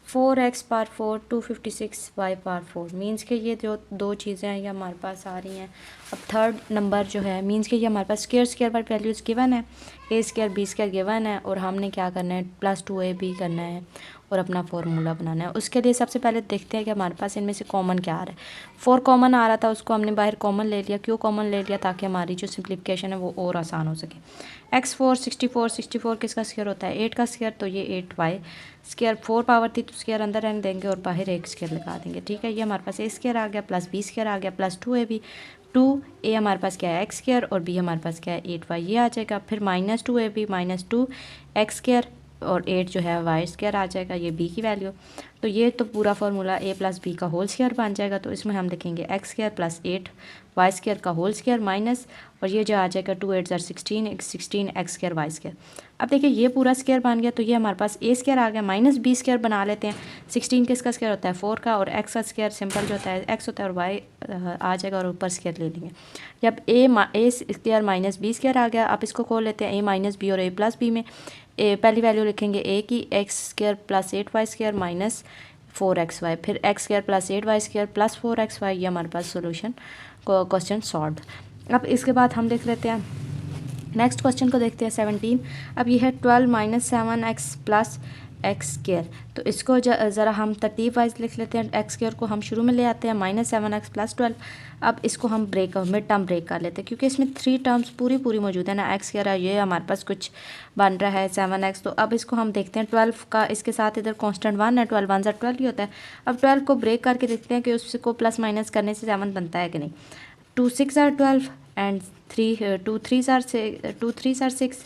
4x power 4 256y power 4। Means के ये जो दो चीज़ें हैं ये हमारे पास आ रही हैं। अब थर्ड नंबर जो है मीन्स के ये हमारे पास स्क्वायर वाली वैल्यूज़ गिवन है A square B square given है और हमने क्या करना है प्लस 2ab करना है और अपना फार्मूला बनाना है। उसके लिए सबसे पहले देखते हैं कि हमारे पास इनमें से कॉमन क्या आ रहा है। 4 कॉमन आ रहा था, उसको हमने बाहर कॉमन ले लिया। क्यों कॉमन ले लिया? ताकि हमारी जो सिंप्लीफिकेशन है वो और आसान हो सके। x4 64 किसका स्क्वायर होता है? 8 का स्क्वायर, तो ये 8y स्क्वायर 4 पावर थी तो स्क्वायर अंदर रहने देंगे और बाहर एक स्क्वायर लगा देंगे। ठीक है, ये हमारे पास a स्क्वायर आ गया प्लस b स्क्वायर आ गया प्लस 2ab। 2a हमारे पास क्या है? x स्क्वायर और b हमारे पास क्या है? 8y, ये आ जाएगा। फिर minus 2ab minus 2x square और 8 जो है वाई स्क्वायर आ जाएगा, ये b की वैल्यू। तो ये तो पूरा फार्मूला a प्लस बी का होल स्क्वायर बन जाएगा। तो इसमें हम लिखेंगे x square plus 8 y square का होल स्क्वायर माइनस, और ये जो आ जाएगा 2 8 16 x स्क्वायर वाई स्क्वायर। अब देखिए ये पूरा स्क्वायर बन गया, तो ये हमारे पास a स्क्वायर आ गया माइनस b स्क्वायर बना लेते हैं। 16 किसका स्क्वायर होता है? 4 का, और x का स्क्वायर सिंपल जो होता है x होता है और y आ जाएगा और ऊपर स्क्वायर ले लेंगे। जब a square minus b square आ गया, आप इसको खोल लेते हैं a माइनस बी और a प्लस बी में। पहली वैल्यू लिखेंगे a की x square plus 8y square minus 4xy, फिर x square plus 8y square plus 4xy, ये हमारे पास सोल्यूशन क्वेश्चन सॉल्व। अब इसके बाद हम देख लेते हैं नेक्स्ट क्वेश्चन को, देखते हैं 17। अब ये है 12 minus 7x plus x square. तो इसको ज़रा हम तरतीब वाइज लिख लेते हैं। एक्स स्क्वायर को हम शुरू में ले आते हैं माइनस 7x प्लस 12। अब इसको हम मिड टर्म ब्रेक कर लेते हैं क्योंकि इसमें 3 टर्म्स पूरी मौजूद है ना। एक्स स्क्वायर ये हमारे पास कुछ बन रहा है 7x। तो अब इसको हम देखते हैं 12 का, इसके साथ इधर कांस्टेंट 1 है, 12 1 12 ही होता है। अब 12 को ब्रेक करके देखते हैं कि उसको प्लस माइनस करने से 7 बनता है कि नहीं। 2 6 are 12 and 2 3s are 6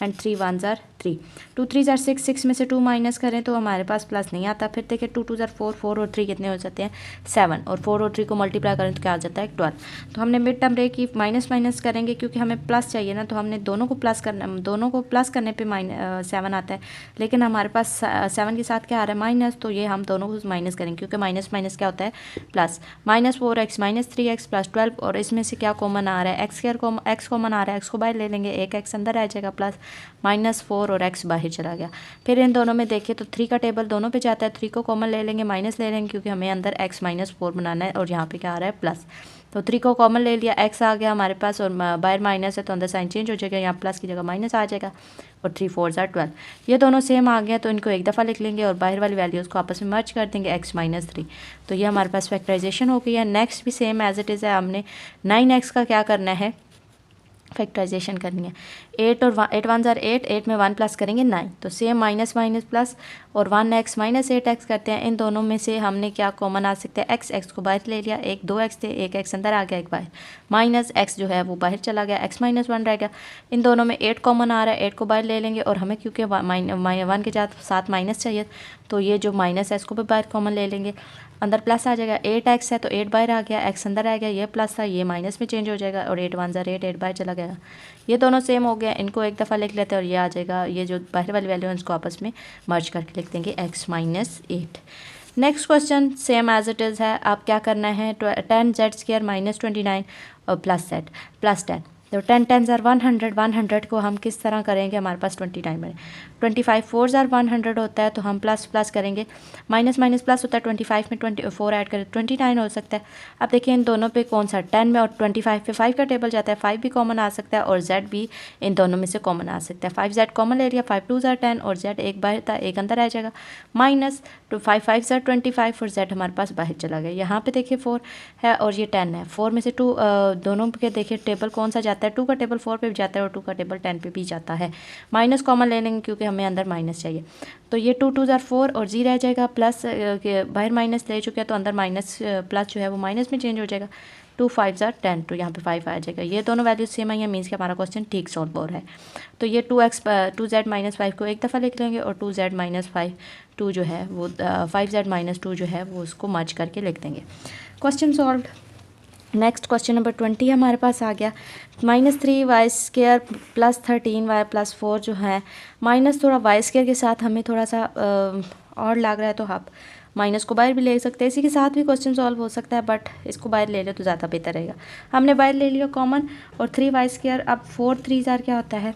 and 3 1s are 3। 2 3s are 6, 6 में से 2 माइनस करें तो हमारे पास प्लस नहीं आता। फिर देखिए 2 2s are 4, 4 और 3 कितने हो जाते हैं 7, और 4 और 3 को मल्टीप्लाई करें तो क्या आ जाता है 12। तो हमने मिड टर्म ब्रेक की माइनस करेंगे क्योंकि हमें प्लस चाहिए ना, तो हमने दोनों को प्लस करने पे 7 आता है, लेकिन हमारे पास 7 के साथ क्या आ रहा है माइनस, तो ये हम दोनों को माइनस करेंगे क्योंकि माइनस क्या होता है plus. Minus 4x minus 3x plus 12, और इसमें से क्या कॉमन आ रहा है एक्स कॉमन आ रहा है, एक्स को बाहर ले लेंगे, एक एक्स अंदर आ जाएगा प्लस -4 और x बाहर चला गया। फिर इन दोनों में देखिए तो 3 का टेबल दोनों पे जाता है, 3 को कॉमन ले लेंगे, माइनस ले लेंगे क्योंकि हमें अंदर x -4 बनाना है, और यहाँ पे क्या आ रहा है प्लस। तो 3 को कॉमन ले लिया, x आ गया हमारे पास और बाहर माइनस है तो अंदर साइन चेंज हो जाएगा, यहाँ प्लस की जगह माइनस आ जाएगा, और 3 4s are 12। ये दोनों सेम आ गया तो इनको एक दफ़ा लिख लेंगे और बाहर वाली वैल्यूज़ को आपस में मर्ज कर देंगे x -3। तो ये हमारे पास फैक्टराइजेशन हो गई है। नेक्स्ट भी सेम एज इट इज़ है, हमने 9x का क्या करना है फैक्टराइजेशन करनी है। 8 और 8 1s are 8, 8 में 1 प्लस करेंगे 9, तो सेम माइनस प्लस और 1x माइनस 8x करते हैं। इन दोनों में से हमने क्या कॉमन आ सकते हैं x को बाहर ले लिया, एक 2x थे, एक x अंदर आ गया, एक बाहर, माइनस x जो है वो बाहर चला गया, x -1 रह गया। इन दोनों में 8 कॉमन आ रहा है, 8 को बाहर ले लेंगे, और हमें क्योंकि 1 के साथ माइनस चाहिए तो ये जो माइनस है इसको भी बाहर कॉमन ले लेंगे, अंदर प्लस आ जाएगा। 8x है तो 8 बाहर आ गया, x अंदर आ गया, ये प्लस था ये माइनस में चेंज हो जाएगा, और 8 1s are 8, 8 बाहर चला गया। ये दोनों सेम हो गया, इनको एक दफ़ा लिख लेते हैं और ये आ जाएगा, ये जो बाहर वाली वैल्यू है इसको आपस में मर्ज करके लिख देंगे x -8। Next question same as it is है। आप क्या करना है 10z² -29 और प्लस 10। तो 10 10s are 100, 100 को हम किस तरह करेंगे, हमारे पास 29 बने। 25 4s are 100 होता है तो हम प्लस करेंगे, माइनस प्लस होता है, 25 में 24 ऐड करें 29 हो सकता है। अब देखिए इन दोनों पे कौन सा 10 में और 25 पे 5 का टेबल जाता है, 5 भी कॉमन आ सकता है और z भी इन दोनों में से कॉमन आ सकता है। 5z कॉमन ले लिया, 5 2s are 10 और z एक बाहर था, एक अंदर आ जाएगा, माइनस 5 5s are 25 और z हमारे पास बाहर चला गया। यहाँ पे देखिए 4 है और ये 10 है, 4 में से 2 दोनों के देखिए टेबल कौन सा जाता है, 2 का टेबल 4 पे भी जाता है और 2 का टेबल 10 पे भी जाता है। माइनस कॉमन ले लेंगे क्योंकि हमें अंदर माइनस चाहिए, तो ये 2 2s are 4 और जी रह जाएगा, प्लस बाहर माइनस ले चुके हैं तो अंदर माइनस प्लस जो है वो माइनस में चेंज हो जाएगा। 2 5s are 10, तो यहाँ पे 5 आ जाएगा। ये दोनों वैल्यूज सेम आई है, मीन्स कि हमारा क्वेश्चन ठीक सॉल्व हो रहा है। तो ये 2z -5 को एक दफ़ा लिख लेंगे और 2z -5 2 जो है वो 5z -2 जो है वो उसको मर्ज करके लिख देंगे। Question solve. Next question number 20 हमारे पास आ गया। -3y² प्लस 13y प्लस 4 जो है, माइनस थोड़ा y² के साथ हमें थोड़ा सा और लग रहा है तो आप माइनस को बाहर भी ले सकते हैं, इसी के साथ भी क्वेश्चन सॉल्व हो सकता है, बट इसको बाहर ले लो तो ज़्यादा बेहतर रहेगा। हमने बाहर ले लिया कॉमन और 3y²। अब 4 3s are क्या होता है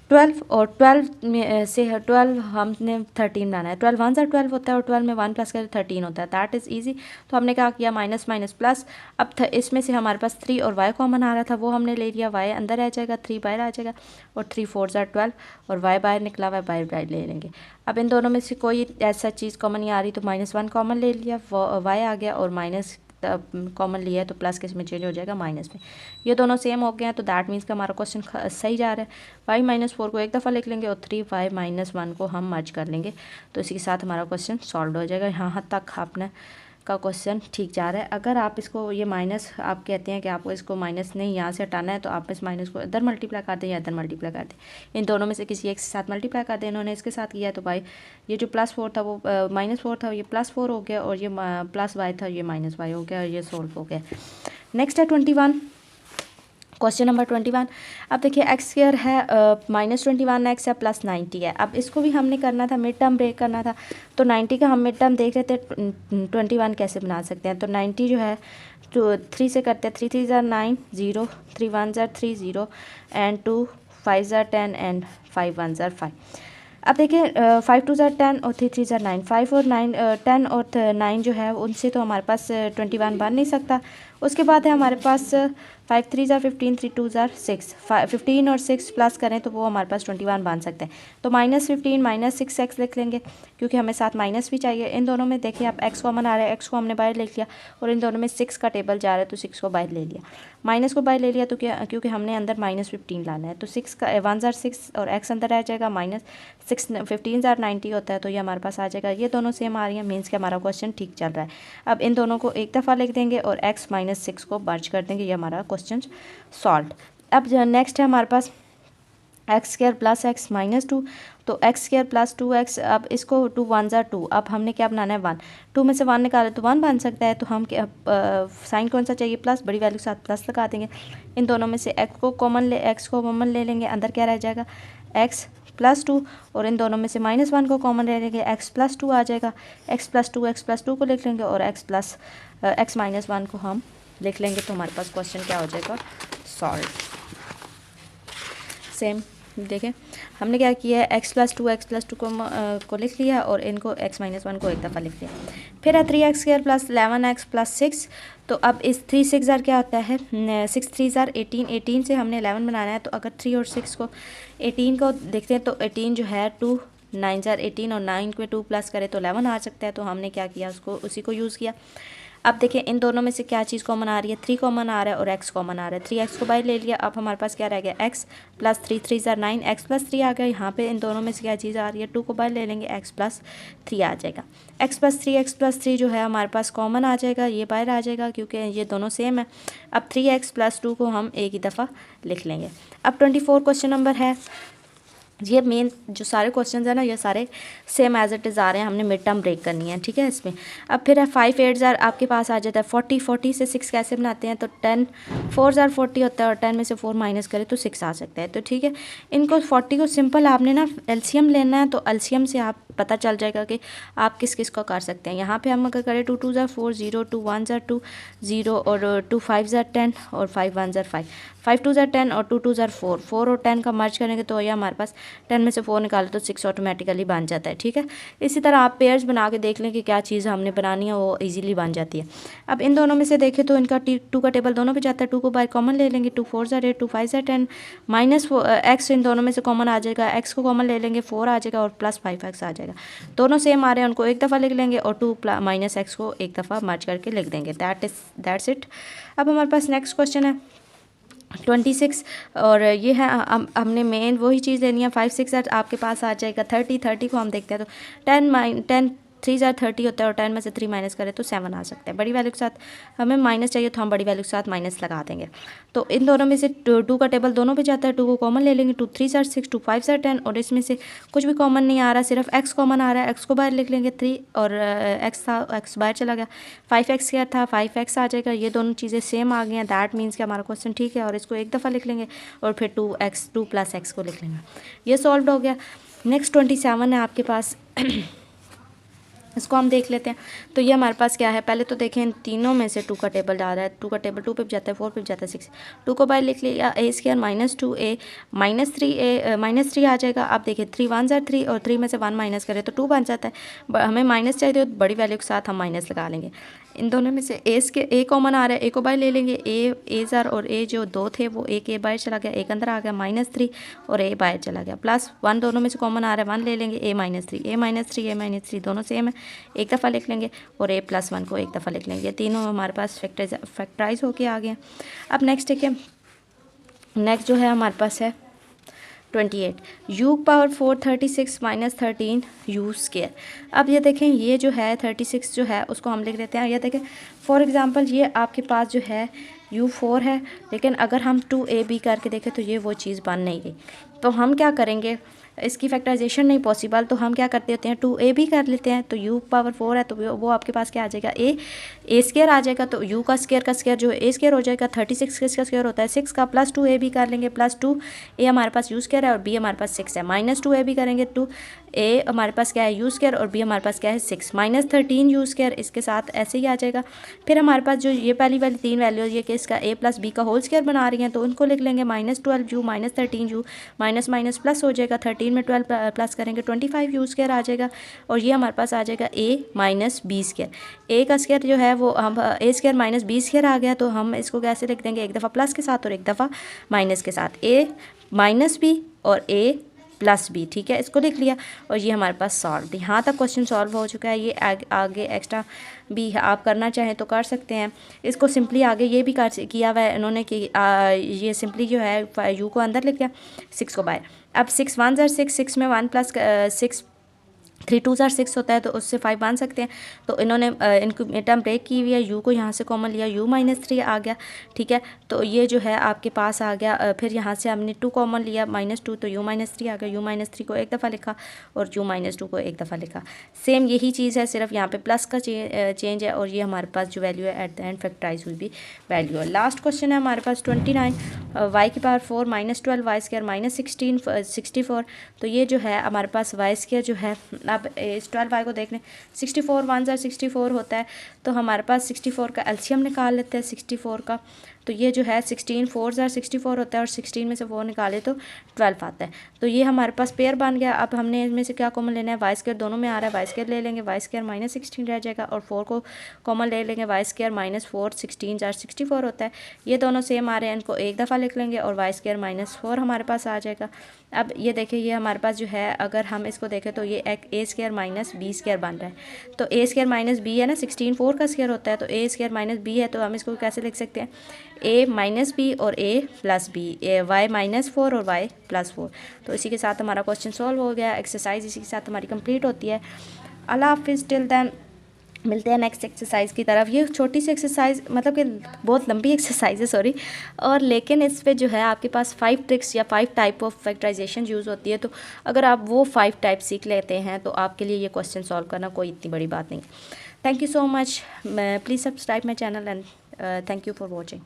12 और 12 में से 12 हमने 13 बनाना है। 12 1 12 होता है और 12 में 1 प्लस करें 13 होता है। That is easy. तो हमने क्या किया, माइनस माइनस प्लस। अब इसमें से हमारे पास 3 और y कॉमन आ रहा था, वो हमने ले लिया, y अंदर आ जाएगा, 3 बाहर आ जाएगा और 3 4 12 और y बाहर निकला हुआ है, बाहर ले लेंगे। अब इन दोनों में से कोई ऐसा चीज़ कॉमन नहीं आ रही तो -1 कॉमन ले लिया, y आ गया और माइनस कॉमन लिया है तो प्लस किस में चेंज हो जाएगा, माइनस में। ये दोनों सेम हो गए हैं तो दैट मीन्स का हमारा क्वेश्चन सही जा रहा है। y -4 को एक दफ़ा लिख लेंगे और 3y -1 को हम मर्ज कर लेंगे तो इसी के साथ हमारा क्वेश्चन सॉल्व हो जाएगा। यहाँ तक आपने का क्वेश्चन ठीक जा रहा है। अगर आप इसको ये माइनस आप कहते हैं कि आपको इसको माइनस नहीं यहाँ से हटाना है तो आप इस माइनस को इधर मल्टीप्लाई कर दें या इधर मल्टीप्लाई कर दें। इन दोनों में से किसी एक के साथ मल्टीप्लाई कर दें। इन्होंने इसके साथ किया है तो भाई ये जो +4 था वो -4 था, ये +4 हो गया और ये +y था, ये -y हो गया और ये सोल्व हो गया। नेक्स्ट है 21, क्वेश्चन नंबर 21। अब देखिए x² है -21x है +90 है। अब इसको भी हमने करना था, मिड टर्म ब्रेक करना था तो 90 का हम मिड टर्म देख रहे थे 21 कैसे बना सकते हैं। तो 90 जो है तो 3 से करते हैं, 3 3 ज़ार 9 0, 3 1 ज़ार 3 0 एंड 2 5 ज़ार 10 एंड 5 1 ज़ार 5। अब देखिए 5 2 ज़ार 10 और 3 3 ज़ार 9, 5 और 9 10 और 9 जो है उनसे तो हमारे पास 21 बन नहीं सकता। उसके बाद है हमारे पास 5 3 ज़ार 15, 3 2 ज़ार 6, 15 और 6 प्लस करें तो वो हमारे पास 21 बन सकते हैं। तो -15 -6x लिख लेंगे क्योंकि हमें साथ माइनस भी चाहिए। इन दोनों में देखिए आप x कॉमन आ रहा है, x को हमने बाहर लिख लिया और इन दोनों में 6 का टेबल जा रहा है तो 6 को बाहर ले लिया, माइनस को बाहर ले लिया तो क्या, क्योंकि हमने अंदर -15 लाना है तो 6 का 1 ज़ार 6 और x अंदर आ जाएगा, -6 15 ज़ार 90 होता है तो ये हमारे पास आ जाएगा। ये दोनों सेम आ रही हैं, मीन्स कि हमारा क्वेश्चन ठीक चल रहा है। अब इन दोनों को एक दफ़ा लिख देंगे और x -6 को मर्ज कर देंगे, ये हमारा क्वेश्चन सॉल्व। अब नेक्स्ट है हमारे पास x² + x -2, तो x² + 2x। अब इसको 2 1 ज़ार 2, अब हमने क्या बनाना है 1, 2 में से 1 निकाले तो 1 बन सकता है तो हम क्या साइन कौन सा चाहिए, प्लस, बड़ी वैल्यू के साथ प्लस लगा देंगे। इन दोनों में से x को कॉमन ले लेंगे, अंदर क्या रह जाएगा x + 2 और इन दोनों में से -1 को कॉमन ले लेंगे, x + 2 आ जाएगा, x + 2 को लिख लेंगे और x -1 को हम लिख लेंगे तो हमारे पास क्वेश्चन क्या हो जाएगा, सॉल्व। सेम देखें हमने क्या किया है, x + 2 को लिख लिया और इनको x -1 को एक दफ़ा लिख लिया। फिर है 3x² + 11x + 6। तो अब इस 3 6 ज़ार क्या होता है, 6 3 ज़ार 18, 18 से हमने 11 बनाना है तो अगर 3 और 6 को 18 को देखते हैं तो 18 जो है 2 9 ज़ार 18 और 9 को 2 प्लस करें तो 11 आ सकता है तो हमने क्या किया, उसको उसी को यूज़ किया। अब देखिए इन दोनों में से क्या चीज़ कॉमन आ रही है, 3 कॉमन आ रहा है और x कॉमन आ रहा है, 3x को बाहर ले लिया। अब हमारे पास क्या रह गया, x + 3 3 ज़ार 9, x + 3 आ गया। यहाँ पे इन दोनों में से क्या चीज़ आ रही है, 2 को बाहर ले लेंगे, x + 3 आ जाएगा। x + 3 जो है हमारे पास कॉमन आ जाएगा, ये बाहर आ जाएगा क्योंकि ये दोनों सेम है। अब 3x + 2 को हम एक ही दफ़ा लिख लेंगे। अब 24 क्वेश्चन नंबर है, ये मेन जो सारे क्वेश्चंस हैं ना ये सारे सेम एज इट इज़ आ रहे हैं, हमने मिड टर्म ब्रेक करनी है, ठीक है। इसमें अब फिर है 5 8 ज़ार आपके पास आ जाता है 40, 40 से 6 कैसे बनाते हैं, तो 10 4 ज़ार 40 होता है और 10 में से 4 माइनस करें तो 6 आ सकता है। तो ठीक है, इनको 40 को सिंपल आपने ना एलसीएम लेना है तो एलसीएम से आप पता चल जाएगा कि आप किस किस को कर सकते हैं। यहाँ पे हम अगर करें 2 2 ज़ार 4 0, 2 1 ज़ार 2 0 और 2 5 ज़ार 10 और 5 1 ज़ार 5, 5 2 ज़ार 10 और 2 2 ज़ार 4, 4 और 10 का मर्ज करेंगे तो ये हमारे पास 10 में से 4 निकाले तो 6 ऑटोमेटिकली बन जाता है, ठीक है। इसी तरह आप पेयर्स बना के देख लें कि क्या चीज़ हमने बनानी है, वो ईजिली बन जाती है। अब इन दोनों में से देखें तो इनका 2 का टेबल दोनों पे जाता है, 2 को बाहर कॉमन ले लेंगे, 2 4 ज़ार 8, 2 5 ज़ार 10 -x इन दोनों में से कॉमन आ जाएगा, x को कॉमन ले लेंगे 4 आ जाएगा और +5x आ जाएगा। दोनों सेम आ रहे हैं, उनको एक दफ़ा लिख लेंगे और 2 -x को एक दफ़ा मर्ज करके लिख देंगे। That's it. अब हमारे पास नेक्स्ट क्वेश्चन है 26 और ये है हमने मेन वही चीज़ लेनी है। 5 6 ज़ार आपके पास आ जाएगा 30, 30 को हम देखते हैं तो 10 3 ज़ार 30 होता है और 10 में से 3 माइनस करें तो 7 आ सकता है। बड़ी वैल्यू के साथ हमें माइनस चाहिए तो हम बड़ी वैल्यू के साथ माइनस लगा देंगे। तो इन दोनों में से 2 का टेबल दोनों पे जाता है, 2 को कॉमन ले लेंगे, 2 3 ज़ार 6, 2 5 ज़ार 10 और इसमें से कुछ भी कॉमन नहीं आ रहा, सिर्फ x कॉमन आ रहा है, x को बाहर लिख लेंगे 3 और x था, x बाहर चला गया, 5x क्या था 5x आ जाएगा। ये दोनों चीज़ें सेम आ गई हैं, दैट मीन्स कि हमारा क्वेश्चन ठीक है और इसको एक दफ़ा लिख लेंगे और फिर 2 + x को लिख लेंगे, ये सॉल्व हो गया। नेक्स्ट 27 है आपके पास इसको हम देख लेते हैं। तो ये हमारे पास क्या है, पहले तो देखें इन तीनों में से 2 का टेबल जा रहा है, 2 का टेबल 2 पे भी जाता है, 4 पे भी जाता है, 6, 2 को बाहर लिख लिया, a square minus 2a minus 3a minus 3 आ जाएगा। अब देखिए 3 1 ज़ा 3 और 3 में से 1 माइनस करें तो 2 बन जाता है। हमें माइनस चाहिए तो बड़ी वैल्यू के साथ हम माइनस लगा लेंगे। इन दोनों में से a कॉमन आ रहा है, a को बाहर ले लेंगे, a ज़ार और a जो 2 थे वो एक a बाहर चला गया, एक अंदर आ गया माइनस 3 और a बाहर चला गया, प्लस 1 दोनों में से कॉमन आ रहा है, 1 ले लेंगे, a माइनस 3 दोनों सेम है, एक दफ़ा लिख लेंगे और a प्लस 1 को एक दफ़ा लिख लेंगे। तीनों हमारे पास फैक्टराइज होके आ गए। अब नेक्स्ट देखिए, नेक्स्ट जो है हमारे पास है 28 u power 4 36 minus 13 u square. अब ये देखें, ये जो है 36 जो है उसको हम लिख देते हैं। ये देखें फॉर एग्ज़ाम्पल ये आपके पास जो है u4 है, लेकिन अगर हम 2ab करके देखें तो ये वो चीज़ बन नहीं गई। तो हम क्या करेंगे, इसकी फैक्टराइजेशन नहीं पॉसिबल, तो हम क्या करते होते हैं 2ab कर लेते हैं। तो u पावर 4 है तो वो आपके पास क्या आ जाएगा, a स्केयर आ जाएगा। तो u का स्केयर जो है a स्केयर हो जाएगा, 36 का स्केयर होता है 6 का, प्लस 2ab कर लेंगे, प्लस 2a हमारे पास u स्केयर है और b हमारे पास 6 है, माइनस 2ab करेंगे, 2a हमारे पास क्या है u स्केयर और b हमारे पास क्या है 6, माइनस 13 u स्केयर इसके साथ ऐसे ही आ जाएगा। फिर हमारे पास जो ये पहली वाली 3 वैल्यू है, ये कि इसका a प्लस b का होल स्केयर बना रही हैं, तो उनको लिख लेंगे minus 12u minus 13u, minus minus plus हो जाएगा, 13 में 12 प्लस करेंगे 25 u स्केयर आ जाएगा। और ये हमारे पास आ जाएगा a minus b square. a का स्केयर जो है वो हम a square minus b square आ गया, तो हम इसको कैसे लिख देंगे, एक दफ़ा प्लस के साथ और एक दफ़ा माइनस के साथ, a माइनस b और a प्लस b, ठीक है, इसको लिख लिया। और ये हमारे पास सॉल्व, यहाँ तक क्वेश्चन सॉल्व हो चुका है। ये आगे एक्स्ट्रा भी आप करना चाहें तो कर सकते हैं। इसको सिंपली आगे ये भी किया हुआ है इन्होंने कि ये सिंपली जो है u को अंदर लिख लिया, 6 को बाहर। अब 6 1 ज़ार 6, 6 में 1 प्लस 6 3 2 ज़ार 6 होता है, तो उससे 5 बन सकते हैं। तो इन्होंने इनको टर्म ब्रेक की हुई है, u को यहाँ से कॉमन लिया, u माइनस 3 आ गया, ठीक है। तो ये जो है आपके पास आ गया। फिर यहाँ से हमने 2 कॉमन लिया, माइनस 2, तो u माइनस 3 आ गया, u माइनस 3 को एक दफ़ा लिखा और u माइनस 2 को एक दफ़ा लिखा। सेम यही चीज़ है, सिर्फ यहाँ पे प्लस का चेंज है और ये हमारे पास जो वैल्यू है एट द एंड फैक्टराइज हुई भी वैल्यू है। लास्ट क्वेश्चन है हमारे पास 29 y की power 4 minus 12 y square minus 16 64। तो ये जो है हमारे पास वाई स्क्वायर जो है, अब इस 12y को देख लें, 64 1 ज़ार 64 होता है, तो हमारे पास 64 का एलसीएम निकाल लेते हैं 64 का। तो ये जो है 16 4 ज़ार 64 होता है और 16 में से 4 निकाले तो 12 आता है। तो ये हमारे पास पेयर बन गया। अब हमने इसमें से क्या कॉमन लेना है, वाई स्क्वायर दोनों में आ रहा है, वाई स्क्वायर ले लेंगे, वाई स्क्वायर माइनस 16 रह जाएगा और 4 को कॉमन ले लेंगे, वाई स्क्वायर माइनस 4 16 ज़ार 64 होता है। ये दोनों सेम आ रहे हैं, इनको एक दफ़ा लिख लेंगे और वाई स्क्वायर माइनस 4 हमारे पास आ जाएगा। अब ये देखिए, ये हमारे पास जो है अगर हम इसको देखें तो ये एक a square minus b square बन रहा है। तो a स्क्वायर माइनस b है ना, 16 4 का स्क्वायर होता है, तो a स्क्वायर माइनस b है, तो हम इसको कैसे लिख सकते हैं, a माइनस b और a plus b, y minus 4 और y प्लस 4। तो इसी के साथ हमारा क्वेश्चन सॉल्व हो गया। एक्सरसाइज इसी के साथ हमारी कंप्लीट होती है। अल्लाह हाफिज़, टिल देन मिलते हैं नेक्स्ट एक्सरसाइज की तरफ। ये छोटी सी एक्सरसाइज, मतलब कि बहुत लंबी एक्सरसाइज है, सॉरी, और लेकिन इस पे जो है आपके पास 5 ट्रिक्स या 5 टाइप ऑफ फैक्टराइजेशन यूज़ होती है। तो अगर आप वो 5 टाइप सीख लेते हैं तो आपके लिए ये क्वेश्चन सॉल्व करना कोई इतनी बड़ी बात नहीं। Thank you so much, please subscribe my channel and thank you for watching.